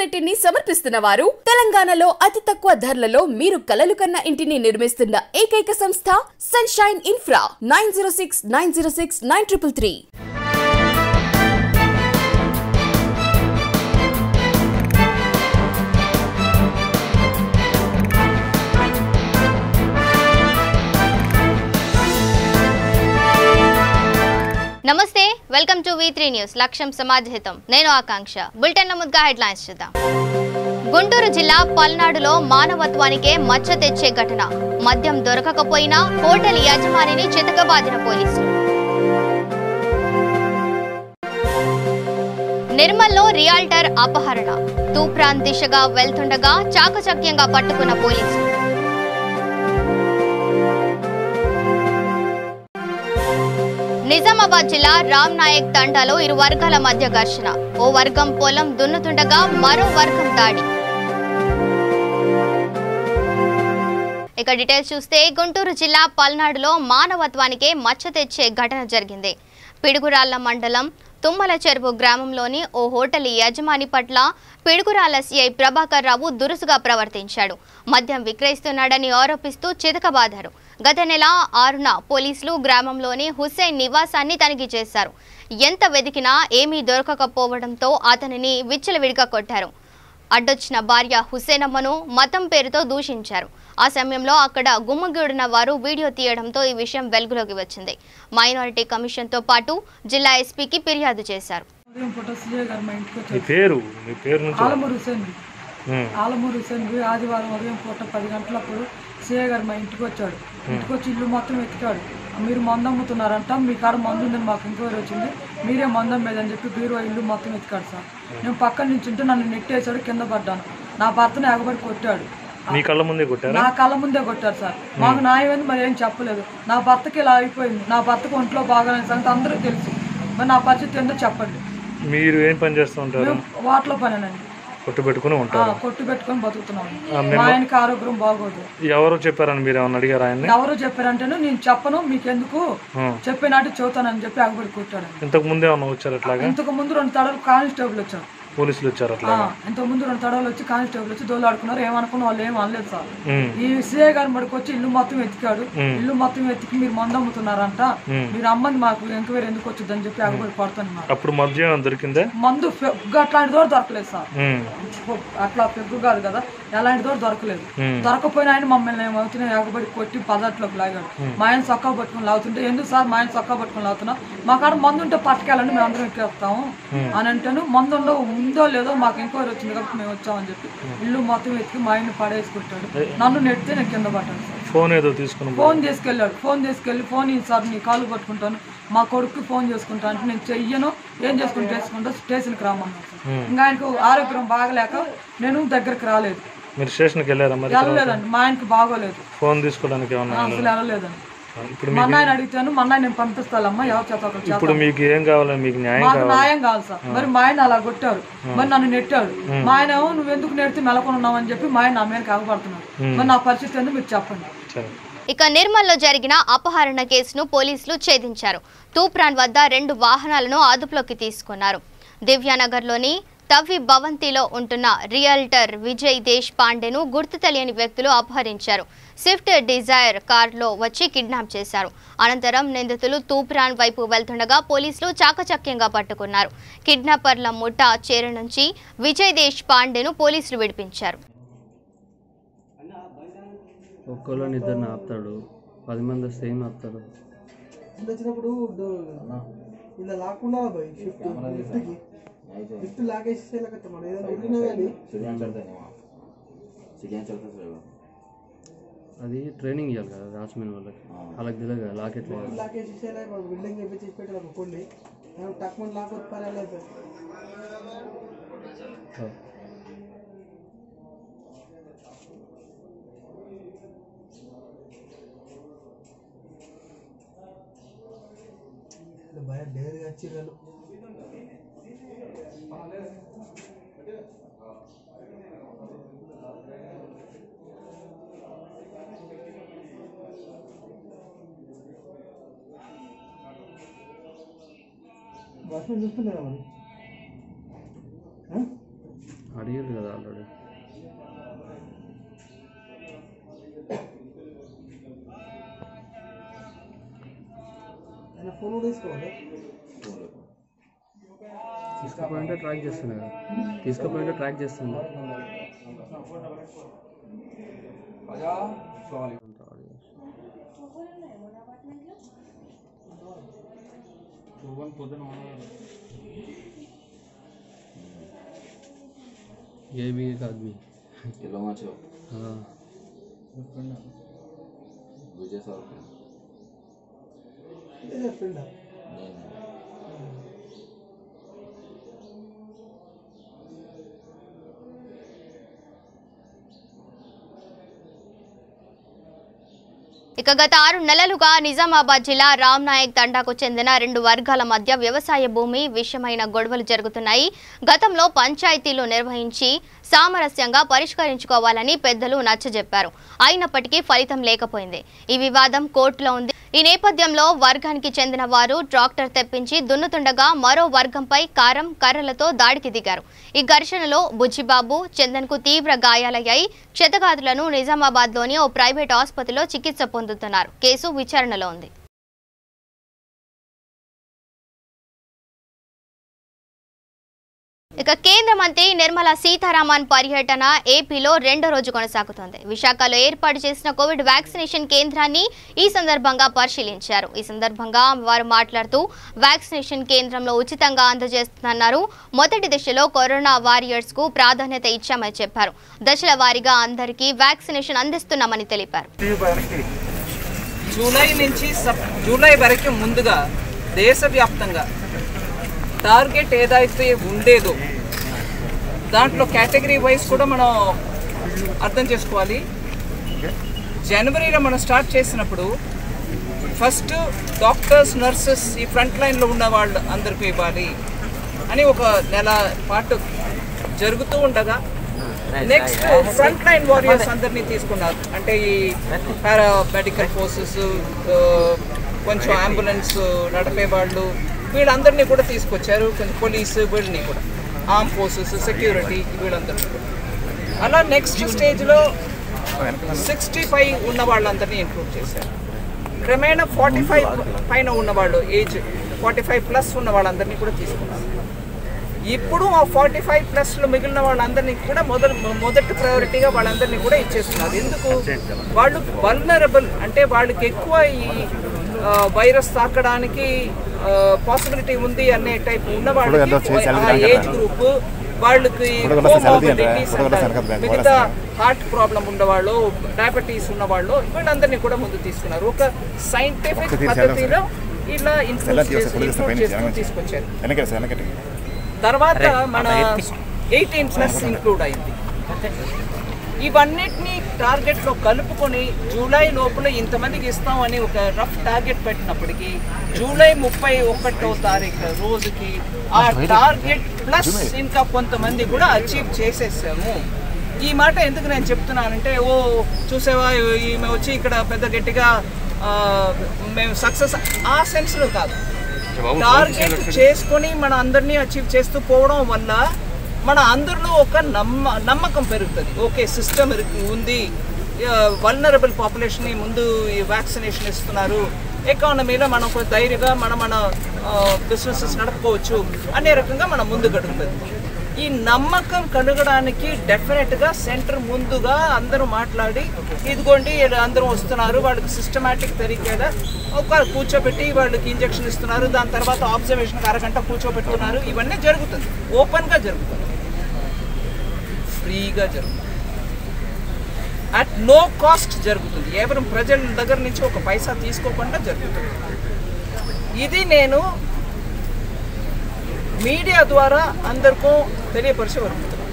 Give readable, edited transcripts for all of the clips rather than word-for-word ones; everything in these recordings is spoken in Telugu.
యూనిట్ ని సమర్పిస్తున్న వారు తెలంగాణలో అతి తక్కువ ధరలలో మీరు కలలు కన్న ఇంటిని నిర్మిస్తున్న ఏకైక సంస్థ సన్షైన్ ఇన్ఫ్రా 9069069333. నమస్తే, వెల్కమ్ టు V3 న్యూస్. లక్ష్యం సమాజహితం. నేను ఆకాంక్ష. బులెటిన్ ముందుగా హెడ్లైన్స్ చూద్దాం. గుంటూరు జిల్లా పల్నాడులో మానవత్వానికే మచ్చ తెచ్చే ఘటన. మద్యం దొరకకపోయినా హోటల్ యజమానిని చితకబాదిన పోలీసులు. నిర్మల్లో రియాల్టర్ అపహరణ. తూప్రాన్ దిశగా వెళ్తుండగా చాకచక్యంగా పట్టుకున్న పోలీసులు. నిజామాబాద్ జిల్లా రామ్ నాయక్ తండాలో ఇరు వర్గాల మధ్య ఘర్షణ. ఓ వర్గం పొలం దున్నుతుండగా మరో వర్గం దాడి. ఇక డీటెయిల్స్ చూస్తే గుంటూరు జిల్లా పల్నాడులో మానవత్వానికే మచ్చ తెచ్చే ఘటన జరిగింది. పిడుగురాళ్ల మండలం తుమ్మల చెరువు గ్రామంలోని ఓ హోటల్ యజమాని పట్ల పిడుగురాళ్ల సిఐ ప్రభాకర్ రావు దురుసుగా ప్రవర్తించాడు. మద్యం విక్రయిస్తున్నాడని ఆరోపిస్తూ చితకబాదారు. గత నెల 6న పోలీసులు గ్రామంలోని హుస్సేన్ నివాసాన్ని తనిఖీ చేశారు. ఎంత వెతికినా ఏమీ దొరకకపోవడంతో అతనిని విచ్చలవిడిగా కొట్టారు. అడ్డొచ్చిన భార్య హుస్సేనమ్మను మతం పేరుతో దూషించారు. ఆ సమయంలో అక్కడ గుమ్మగూడిన వారు వీడియో తీయడంతో ఈ విషయం వెలుగులోకి వచ్చింది. మైనారిటీ కమిషన్తో పాటు జిల్లా ఎస్పీకి ఫిర్యాదు చేశారు. ఆలమూరు హుస్సేన్ ఆదివారం ఉదయం పూట 10 గంటలప్పుడు సిఐ గారు మా ఇంటికి వచ్చాడు. ఇంటికి వచ్చి ఇల్లు మొత్తం వెతికాడు. మీరు మందు అమ్ముతున్నారంట, మీ కాడ మందు ఉందని మాకు ఎంక్వైరీ వచ్చింది, మీరే మందు అమ్మేదని చెప్పి బీరువా ఇల్లు మొత్తం వెతికాడు సార్. నేను పక్కన నుంచి ఉంటే నన్ను నెట్టేశాడు, కింద పడ్డాను. నా భర్తను ఎగబడి కొట్టాడు. నా కళ్ళ ముందే కొట్టారు సార్. మాకు న్యాయం మరి ఏం చెప్పలేదు. నా భర్తకి ఇలా అయిపోయింది. నా భర్తకు ఒంట్లో బాగాలేని సంగతి అందరూ తెలుసు. మరి నా పరిస్థితి ఏందో చెప్పండి. మీరు ఏం పని చేస్తూ ఉంటారు? వాటిలో పనేనండి. కొట్టు పెట్టుకుని ఉంటారు. కొట్టు పెట్టుకుని బతుకుతున్నాం. మా ఆయనకి ఆరోగ్యం బాగోదు. ఎవరు చెప్పారని మీరు ఏమన్నా అడిగారు? ఆయన ఎవరు చెప్పారంటేను నేను చెప్పను, మీకెందుకు చెప్పినట్టు చెబుతానని చెప్పి ఆగబడి కొట్టాడు. ఇంతకు ముందే ఏమన్నా వచ్చారు? అట్లాగా ఇంతకు ముందు 2 తడలు కానిస్టేబుల్ వచ్చారు, పోలీసులు వచ్చారు. అట్లా ఇంతకు ముందు 2 తడవలు వచ్చి కానిస్టేబుల్ వచ్చి దోలాడుకున్నారు. ఏమనుకున్న వాళ్ళు ఏం అనలేదు సార్. ఈ సిఐ గారు మడికి వచ్చి ఇల్లు మొత్తం వెతికాడు. ఇల్లు మొత్తం వెతికి మీరు మందు అమ్ముతున్నారంట, మీరు అమ్మని మాకు ఎంక్వైరీ ఎందుకు వచ్చిందని చెప్పి ఆగబడి కొడుతున్నారు. అప్పుడు మద్యం దొరికిందా? మందు అట్లాంటి దూరం దొరకలేదు సార్. అట్లా పెగ్గు కాదు కదా, ఎలాంటి దూరం దొరకలేదు. దొరకపోయినా ఆయన మమ్మల్ని ఏమవుతున్నా ఎగబడి కొట్టి పదట్లోకి లాగాడు. మా ఆయన సొక్కా పట్టుకుని లాగుతుంటే, ఎందుకు సార్ మా ఆయన సొక్కా పట్టుకుని లాగుతున్నా, మా కాడ మందు ఉంటే పట్టుకెళ్ళండి మేము అందరం ఎక్కేస్తాము అని అంటాను. మందు ఉందో లేదో మాకు ఎంక్వైరీ వచ్చింది కాబట్టి మేము వచ్చామని చెప్పి ఇల్లు మొత్తం ఎత్తికి మా ఆయన పడేసుకుంటాడు. నన్ను నెట్టితే నేను కింద పడ్డాను సార్. ఫోన్ తీసుకెళ్ళాడు. ఫోన్ తీసుకెళ్ళి సార్ నీ కాలు పట్టుకుంటాను, మా కొడుకు ఫోన్ చేసుకుంటా అంటే నేను చెయ్యను, ఏం చేసుకుంటా స్టేషన్కి రామన్నాను సార్. ఇంకా ఆయనకు ఆరోగ్యం బాగలేక నేను దగ్గరికి రాలేదు. మీరు స్టేషన్కి వెళ్ళలేదండి, మా ఆయనకి బాగోలేదు. ఫోన్ తీసుకోవడానికి అసలు వెళ్ళలేదండి. మా ఆయన అడిగితాను, మా అన్నయ్య నేను పంపిస్తానమ్మా, ఎవరి చేత ఇప్పుడు మీకు ఏం కావాలి? మీకు న్యాయం కావాలి సార్. మరి మా ఆయన అలా కొట్టారు, మరి నన్ను నెట్టాడు. మా ఆయన నువ్వు ఎందుకు నెడితే మెలకొనున్నావు అని చెప్పి మా ఆయన నా మీద కాగపడుతున్నాడు. మరి నా పరిస్థితి ఏందో మీరు చెప్పండి. ఇక నిర్మల్లో జరిగిన అపహరణ కేసును పోలీసులు ఛేదించారు. తూప్రాన్ వద్ద 2 వాహనాలను అదుపులోకి తీసుకున్నారు. దివ్యానగర్లోని తవ్వి భవంతిలో ఉంటున్న రియల్టర్ విజయ్ దేశ్ పాండేను గుర్తు తెలియని వ్యక్తులు అపహరించారు. స్విఫ్ట్ డిజైర్ కార్లో వచ్చి కిడ్నాప్ చేశారు. అనంతరం నిందితులు తూప్రాన్ వైపు వెళ్తుండగా పోలీసులు చాకచక్యంగా పట్టుకున్నారు. కిడ్నాపర్ల ముఠా చేరు నుంచి విజయ్ దేశ్ పాండేను పోలీసులు విడిపించారు. ఒక్కళ్ళని 2 ఆపుతాడు, 10 మంది వస్తే ఏం ఆపుతాడు? అది ట్రైనింగ్ ఇవ్వాలి కదా వాచ్మెన్ వాళ్ళకి, వాళ్ళకి తెలియదు కదా లాక్ ఎట్లా భయ డేర్ వచ్చిర్రు. వర్షం చూస్తున్నారా మరి? అడిగింది కదా ఆల్రెడీ. ఫోన్ తీసుకోవాలి. తీసుకుపోయింటే ట్రాక్ చేస్తుంది కదా, తీసుకుపోయింటే ట్రాక్ చేస్తుంది. ये भी एक आदमी हाँ विजय सर फ्रेंड ఇక గత 6 నెలలుగా నిజామాబాద్ జిల్లా రామ్నాయక్ తండాకు చెందిన 2 వర్గాల మధ్య వ్యవసాయ భూమి విషయమైన గొడవలు జరుగుతున్నాయి. గతంలో పంచాయతీలు నిర్వహించి సామరస్యంగా పరిష్కరించుకోవాలని పెద్దలు నచ్చజెప్పారు. అయినప్పటికీ ఫలితం లేకపోయింది. ఈ వివాదం కోర్టులో ఉంది. ఈ నేపథ్యంలో వర్గానికి చెందిన వారు ట్రాక్టర్ తెప్పించి దున్నుతుండగా మరో వర్గంపై కారం కర్రలతో దాడికి దిగారు. ఈ ఘర్షణలో బుజ్జిబాబు, చందన్కు తీవ్ర గాయాలయ్యాయి. క్షతగాతులను నిజామాబాద్లోని ఓ ప్రైవేట్ ఆసుపత్రిలో చికిత్స పొందుతున్నారు. కేసు విచారణలో ఉంది. ఇక కేంద్ర మంత్రి నిర్మలా సీతారామన్ పర్యటన ఏపీలో 2వ రోజు కొనసాగుతోంది. విశాఖలో ఏర్పాటు చేసిన కోవిడ్ వ్యాక్సినేషన్ కేంద్రాన్ని ఈ సందర్భంగా పరిశీలించారు. ఈ సందర్భంగా వారు మాట్లాడుతూ వ్యాక్సినేషన్ కేంద్రంలో ఉచితంగా అందజేస్తున్నారు. మొదటి దశలో కరోనా వారియర్స్ కు ప్రాధాన్యత ఇచ్చామని చెప్పారు. దశల వారీగా అందరికీ వ్యాక్సినేషన్ అందిస్తున్నామని తెలిపారు. జూలై వరకు ముందుగా దేశవ్యాప్తంగా టార్గెట్ ఏదైతే ఉండేదో దాంట్లో కేటగిరీ వైజ్ కూడా మనం అర్థం చేసుకోవాలి. జనవరిలో మనం స్టార్ట్ చేసినప్పుడు ఫస్ట్ డాక్టర్స్, నర్సెస్, ఈ ఫ్రంట్ లైన్లో ఉన్న వాళ్ళు అందరికీ ఇవ్వాలి అని ఒక నెల పాటు జరుగుతూ ఉండగా నెక్స్ట్ ఫ్రంట్ లైన్ వారియర్స్ అందరినీ తీసుకున్నారు. అంటే ఈ పారామెడికల్ ఫోర్సెస్, కొంచెం అంబులెన్స్ నడిపే వాళ్ళు, వీళ్ళందరినీ కూడా తీసుకొచ్చారు. కొంచెం పోలీసు వీళ్ళని కూడా, ఆర్మ్ ఫోర్సెస్, సెక్యూరిటీ, వీళ్ళందరినీ కూడా. అలా నెక్స్ట్ స్టేజ్లో 65 ఉన్న వాళ్ళందరినీ ఇంక్లూడ్ చేశారు. క్రమేణా 45 పైన ఉన్నవాళ్ళు, ఏజ్ 45+ ఉన్న వాళ్ళందరినీ కూడా తీసుకున్నారు. ఇప్పుడు ఆ 45+లో మిగిలిన వాళ్ళందరినీ కూడా మొదటి ప్రయారిటీగా వాళ్ళందరినీ కూడా ఇచ్చేస్తున్నారు. ఎందుకు? వాళ్ళు వల్నరబుల్, అంటే వాళ్ళకి ఎక్కువ ఈ వైరస్ తాకడానికి పాసిబిలిటీ ఉంది అనే టైప్ ఉన్న వాళ్ళకి, ఆ ఏజ్ గ్రూప్ వాళ్ళకి, మిగతా హార్ట్ ప్రాబ్లం ఉన్నవాళ్ళు, డయాబెటీస్ ఉన్నవాళ్ళు, వీళ్ళందరినీ కూడా ముందు తీసుకున్నారు. ఒక సైంటిఫిక్ పద్ధతిలో ఇలా ఇన్క్లూడ్ చేస్తూ తీసుకొచ్చారు. తర్వాత మన 18+ ఇంక్లూడ్ అయింది. ఇవన్నిటినీ టార్గెట్లో కలుపుకొని జూలై లోపల ఇంతమందికి ఇస్తామని ఒక రఫ్ టార్గెట్ పెట్టినప్పటికీ జూలై 31వ తారీఖు రోజుకి ఆ టార్గెట్ ప్లస్ ఇంకా కొంతమంది కూడా అచీవ్ చేసేసాము. ఈ మాట ఎందుకు నేను చెప్తున్నానంటే, ఓ చూసేవా ఈమె వచ్చి ఇక్కడ పెద్ద గట్టిగా మేము సక్సెస్, ఆ సెన్స్లో కాదు. టార్గెట్ చేసుకొని మన అందరినీ అచీవ్ చేస్తూ పోవడం వల్ల మన అందరిలో ఒక నమ్మకం పెరుగుతుంది. ఓకే, సిస్టమ్ ఉంది, వల్నరబుల్ పాపులేషన్ని ముందు ఈ వ్యాక్సినేషన్ ఇస్తున్నారు, ఎకానమీలో మనం ఒక ధైర్యంగా మన బిజినెసెస్ నడుపుకోవచ్చు అనే రకంగా మనం ముందు గడుపుతుంది. ఈ నమ్మకం కలగడానికి డెఫినెట్గా సెంటర్ ముందుగా అందరూ మాట్లాడి, ఇదిగోండి అందరూ వస్తున్నారు, వాళ్ళకి సిస్టమేటిక్ తరీకాగా ఒక కూర్చోబెట్టి వాళ్ళకి ఇంజక్షన్ ఇస్తున్నారు, దాని తర్వాత ఆబ్జర్వేషన్కి అరగంట కూర్చోబెట్టుకున్నారు. ఇవన్నీ జరుగుతుంది, ఓపెన్గా జరుగుతుంది, ఫ్రీగా జరుగుతుంది, అట్ నో కాస్ట్ జరుగుతుంది. ఎవరు ప్రజల దగ్గర నుంచి ఒక పైసా తీసుకోకుండా జరుగుతుంది. ఇది నేను మీడియా ద్వారా అందరికీ తెలియపరచగలుగుతున్నాను.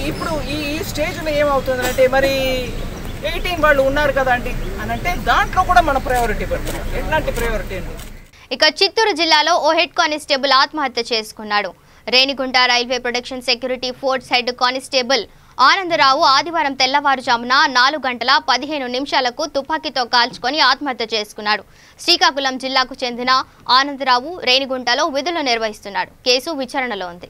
ఇప్పుడు ఈ స్టేజ్లో ఏమవుతుందంటే, మరి 18 వాళ్ళు ఉన్నారు కదా అండి అని అంటే దాంట్లో కూడా మన ప్రయారిటీ పెడుతున్నాం. ఎట్లాంటి ప్రయారిటీ అండి? ఇక చిత్తూరు జిల్లాలో ఓ హెడ్ కానిస్టేబుల్ ఆత్మహత్య చేసుకున్నాడు. Renigunta railway protection security force head constable Anandarao ఆదివారం తెల్లవారుజామున 4:15 తుపాకీతో కాల్చుకొని ఆత్మహత్య చేసుకున్నాడు. శ్రీకాకుళం జిల్లాకు చెందిన ఆనందరావు రేణిగుంటలో విధులు నిర్వహిస్తున్నాడు. కేసు విచారణలో ఉంది.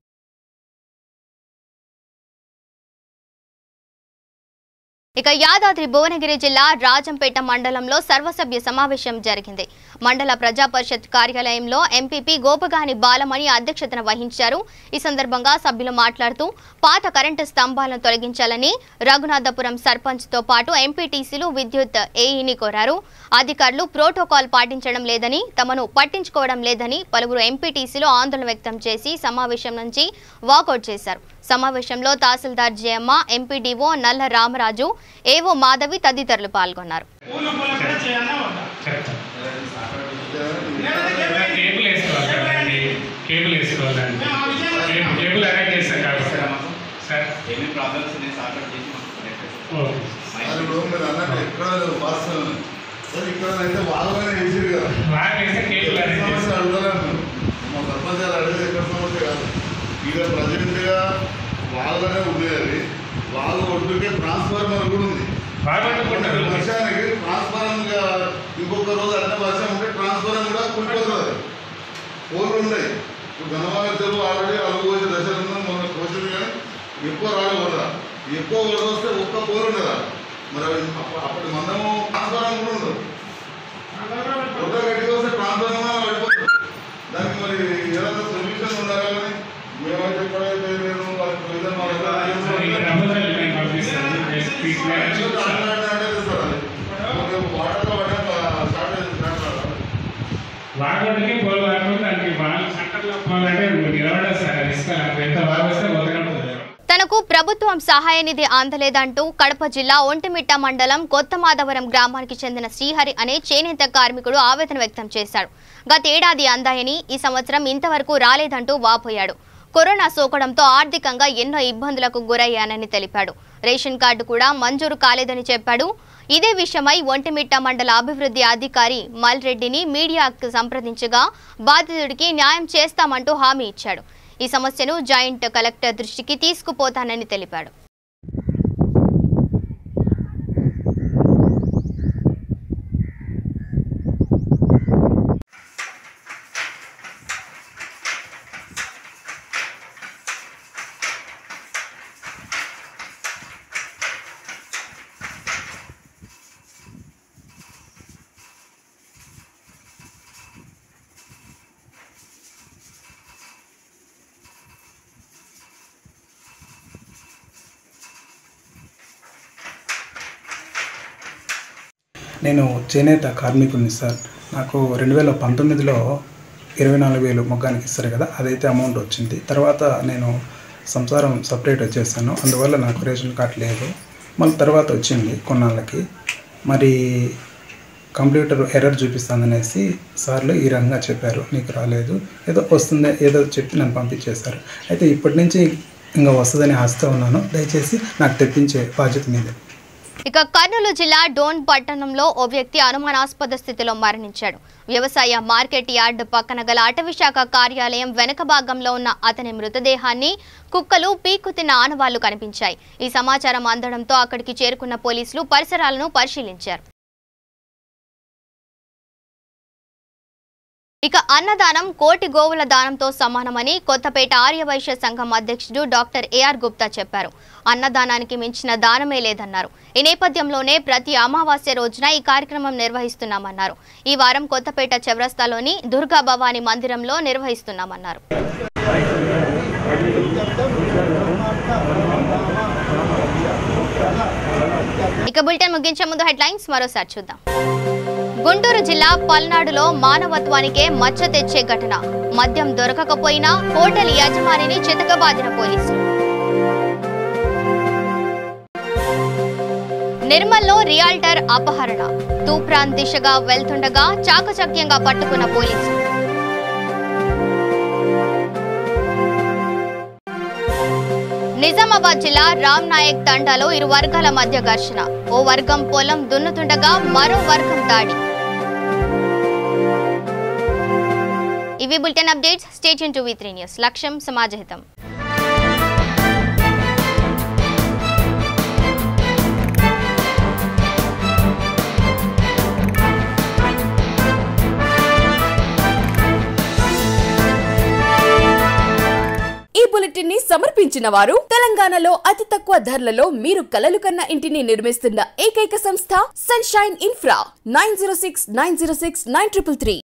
ఇక యాదాద్రి భువనగిరి జిల్లా రాజంపేట మండలంలో సర్వసభ్య సమావేశం జరిగింది. మండల ప్రజా పరిషత్ కార్యాలయంలో ఎంపీపీ గోపగాని బాలమణి అధ్యక్షతన వహించారు. ఈ సందర్భంగా సభ్యులు మాట్లాడుతూ పాత కరెంటు స్తంభాలను తొలగించాలని రఘునాథపురం సర్పంచ్ తో పాటు ఎంపీటీసీలు విద్యుత్ ఏఈని కోరారు. అధికారులు ప్రోటోకాల్ పాటించడం లేదని, తమను పట్టించుకోవడం లేదని పలువురు ఎంపీటీసీలు ఆందోళన వ్యక్తం చేసి సమావేశం నుంచి వాకౌట్ చేశారు. సమావేశంలో తహసీల్దార్ జయమ్మ, ఎంపీడీఓ నల్ల రామరాజు, ఏవో మాధవి తదితరులు పాల్గొన్నారు. ప్రజెంట్గా వాళ్ళనే ఉండేది, వాళ్ళ ఒడ్డుకే ట్రాన్స్ఫార్మర్ కూడా ఉంది. వర్షానికి ట్రాన్స్ఫార్మర్గా ఇంకొక రోజు అన్న వర్షం ఉంటే ట్రాన్స్ఫార్మర్ కూడా కూలిపోతుంది. పోలు ఉన్నాయి. ఇప్పుడు ఘనవాళ్ళు ఆల్రెడీ అనుభవించే దశలు ఉన్నాం, మొన్న పోషింది కానీ ఎక్కువ రాలేకూడదా, ఎక్కువ వస్తే ఒక్క పోలు ఉండదా. మరి అప్పటి మందము ట్రాన్స్ఫార్మర్ కూడా ఉండదు. కొత్త గట్టిగా వస్తే ట్రాన్స్ఫార్మర్ పడిపోతుంది. దానికి మరి ఏదైనా సొల్యూషన్ ఉండాలి. కానీ మేమైతే ఎప్పుడైతే నేను వాడకి పోలు దానికి సెంటర్లో పోలంటే నిలబడదు సార్. ఎంత బాగా వస్తే తనకు ప్రభుత్వం సహాయ నిధి అందలేదంటూ కడప జిల్లా ఒంటిమిట్ట మండలం కొత్త మాధవరం గ్రామానికి చెందిన శ్రీహరి అనే చేనేత కార్మికుడు ఆవేదన వ్యక్తం చేశాడు. గతేడాది అందాయని ఈ సంవత్సరం ఇంతవరకు రాలేదంటూ వాపోయాడు. కరోనా సోకడంతో ఆర్థికంగా ఎన్నో ఇబ్బందులకు గురయ్యానని తెలిపాడు. రేషన్ కార్డు కూడా మంజూరు కాలేదని చెప్పాడు. ఇదే విషయమై ఒంటిమిట్ట మండల అభివృద్ధి అధికారి మల్రెడ్డిని మీడియాకు సంప్రదించగా బాధితుడికి న్యాయం చేస్తామంటూ హామీ ఇచ్చాడు. ఈ సమస్యను జాయింట్ కలెక్టర్ దృష్టికి తీసుకుపోతానని తెలిపాడు. నేను చేనేత కార్మికుడిని సార్. నాకు 2019లో 24,000 మొగ్గానికి ఇస్తారు కదా, అదైతే అమౌంట్ వచ్చింది. తర్వాత నేను సంసారం సపరేట్ వచ్చేసాను, అందువల్ల నాకు రేషన్ కార్డు లేదు. మళ్ళీ తర్వాత వచ్చింది కొన్నాళ్ళకి. మరి కంప్యూటర్ ఎర్రర్ చూపిస్తుందనేసి సార్లు ఈ రకంగా చెప్పారు, నీకు రాలేదు, ఏదో వస్తుంది ఏదో చెప్పి నన్ను పంపించేశారు. అయితే ఇప్పటి నుంచి ఇంకా వస్తుందని ఆశతో ఉన్నాను. దయచేసి నాకు తెప్పించే బాధ్యత మీదే. ఇక కర్నూలు జిల్లా డోన్ పట్టణంలో ఓ వ్యక్తి అనుమానాస్పద స్థితిలో మరణించాడు. వ్యవసాయ మార్కెట్ యార్డ్ పక్కన గల అటవీశాఖ కార్యాలయం వెనక భాగంలో ఉన్న అతని మృతదేహాన్ని కుక్కలు పీక్కుతిన్న ఆనవాళ్లు కనిపించాయి. ఈ సమాచారం అందడంతో అక్కడికి చేరుకున్న పోలీసులు పరిసరాలను పరిశీలించారు. ఇక అన్నదానం కోటి గోవుల దానంతో సమానమని కొత్తపేట ఆర్యవైశ్య సంఘం అధ్యక్షుడు డాక్టర్ ఏఆర్ గుప్తా చెప్పారు. అన్నదానానికి మించిన దానమే లేదన్నారు. ఈ నేపథ్యంలోనే ప్రతి అమావాస్య రోజున ఈ కార్యక్రమం నిర్వహిస్తున్నామన్నారు. ఈ వారం కొత్తపేట చౌరస్తాలోని దుర్గా భవానీ మందిరంలో నిర్వహిస్తున్నామన్నారు. ఇక బులెటిన్ ముగించే ముందు హెడ్లైన్స్ మరోసారి చూద్దాం. గుంటూరు జిల్లా పల్నాడులో మానవత్వానికే మచ్చ తెచ్చే ఘటన. మద్యం దొరకకపోయినా హోటల్ యజమానిని చితకబాదిన పోలీసులు. నిర్మల్లో రియాల్టర్ అపహరణ. తూప్రాన్ దిశగా వెళ్తుండగా చాకచక్యంగా పట్టుకున్న పోలీసులు. నిజామాబాద్ జిల్లా రామ్ నాయక్ తండాలో ఇరు వర్గాల మధ్య ఘర్షణ. ఓ వర్గం పొలం దున్నుతుండగా మరో వర్గం దాడి. ఇవి bulletin updates. Stay tune to V3 news. లక్ష్యం సమాజహితం. ఈ బులెటిన్ ని సమర్పించిన వారు తెలంగాణలో అతి తక్కువ ధరలలో మీరు కలలు కన్న ఇంటిని నిర్మిస్తున్న ఏకైక సంస్థ సన్షైన్ ఇన్ఫ్రా 9069069333.